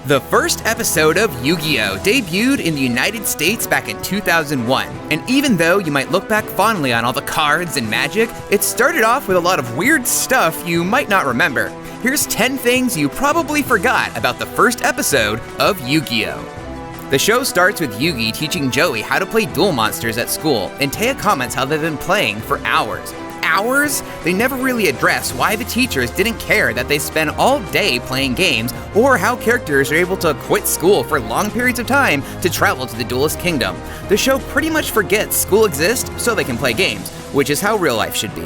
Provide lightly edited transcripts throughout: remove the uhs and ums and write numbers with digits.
The first episode of Yu-Gi-Oh! Debuted in the United States back in 2001, and even though you might look back fondly on all the cards and magic, it started off with a lot of weird stuff you might not remember. Here's 10 things you probably forgot about the first episode of Yu-Gi-Oh! The show starts with Yugi teaching Joey how to play duel monsters at school, and Taya comments how they've been playing for hours. Hours? They never really address why the teachers didn't care that they spend all day playing games, or how characters are able to quit school for long periods of time to travel to the Duelist Kingdom. The show pretty much forgets school exists so they can play games, which is how real life should be.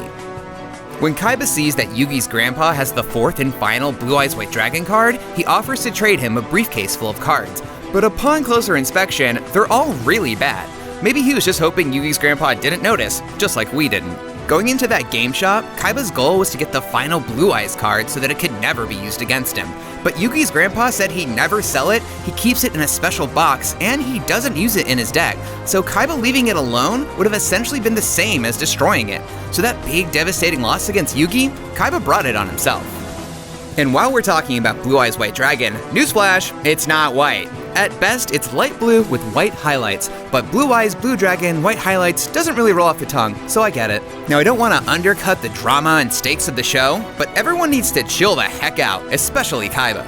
When KAIBA sees that Yugi's grandpa has the fourth and final Blue Eyes White Dragon card, he offers to trade him a briefcase full of cards. But upon closer inspection, they're all really bad. Maybe he was just hoping Yugi's grandpa didn't notice, just like we didn't. Going into that game shop, KAIBA's goal was to get the final Blue Eyes card so that it could never be used against him. But Yugi's grandpa said he'd never sell it, he keeps it in a special box, and he doesn't use it in his deck. So KAIBA leaving it alone would have essentially been the same as destroying it. So that big devastating loss against Yugi, KAIBA brought it on himself. And while we're talking about Blue Eyes White Dragon, newsflash, it's not white. At best, it's light blue with white highlights, but Blue Eyes Blue Dragon White Highlights doesn't really roll off the tongue, so I get it. Now, I don't want to undercut the drama and stakes of the show, but everyone needs to chill the heck out, especially KAIBA.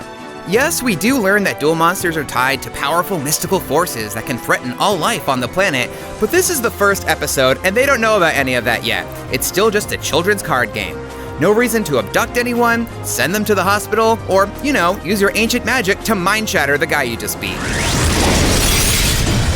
Yes, we do learn that duel monsters are tied to powerful mystical forces that can threaten all life on the planet, but this is the first episode and they don't know about any of that yet. It's still just a children's card game. No reason to abduct anyone, send them to the hospital, or, use your ancient magic to mind shatter the guy you just beat.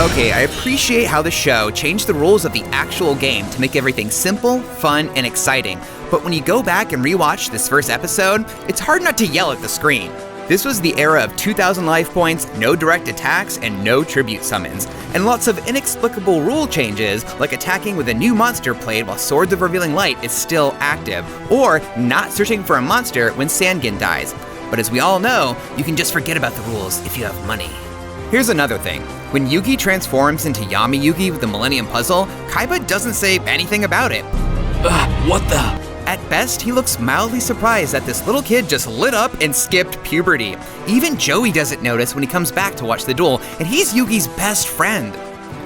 Okay, I appreciate how the show changed the rules of the actual game to make everything simple, fun, and exciting, but when you go back and rewatch this first episode, it's hard not to yell at the screen. This was the era of 2,000 life points, no direct attacks, and no tribute summons, and lots of inexplicable rule changes, like attacking with a new monster played while Swords of Revealing Light is still active, or not searching for a monster when Sangin dies. But as we all know, you can just forget about the rules if you have money. Here's another thing. When Yugi transforms into Yami Yugi with the Millennium Puzzle, KAIBA doesn't say anything about it. What the? At best, he looks mildly surprised that this little kid just lit up and skipped puberty. Even Joey doesn't notice when he comes back to watch the duel, and he's Yugi's best friend.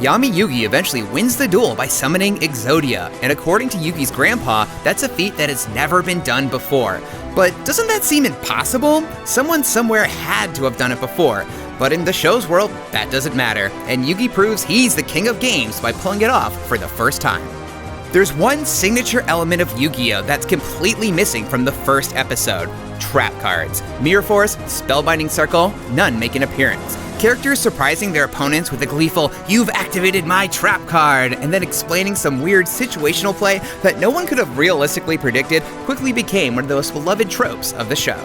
Yami Yugi eventually wins the duel by summoning EXODU, and according to Yugi's grandpa, that's a feat that has never been done before. But doesn't that seem impossible? Someone somewhere had to have done it before. But in the show's world, that doesn't matter, and Yugi proves he's the king of games by pulling it off for the first time. There's one signature element of Yu-Gi-Oh! That's completely missing from the first episode: trap cards. Mirror Force, Spellbinding Circle, none make an appearance. Characters surprising their opponents with a gleeful, "You've activated my trap card," and then explaining some weird situational play that no one could have realistically predicted quickly became one of the most beloved tropes of the show.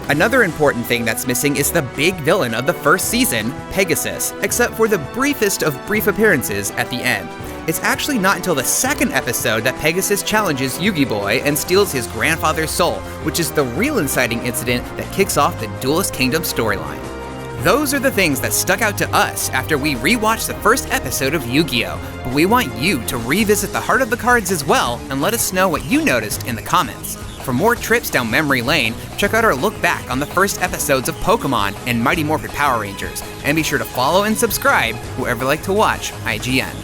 Another important thing that's missing is the big villain of the first season, Pegasus, except for the briefest of brief appearances at the end. It's actually not until the second episode that Pegasus challenges Yugi Boy and steals his grandfather's soul, which is the real inciting incident that kicks off the Duelist Kingdom storyline. Those are the things that stuck out to us after we rewatched the first episode of Yu-Gi-Oh! But we want you to revisit the heart of the cards as well and let us know what you noticed in the comments. For more trips down memory lane, check out our look back on the first episodes of Pokemon and Mighty Morphin Power Rangers, and be sure to follow and subscribe whoever like to watch IGN.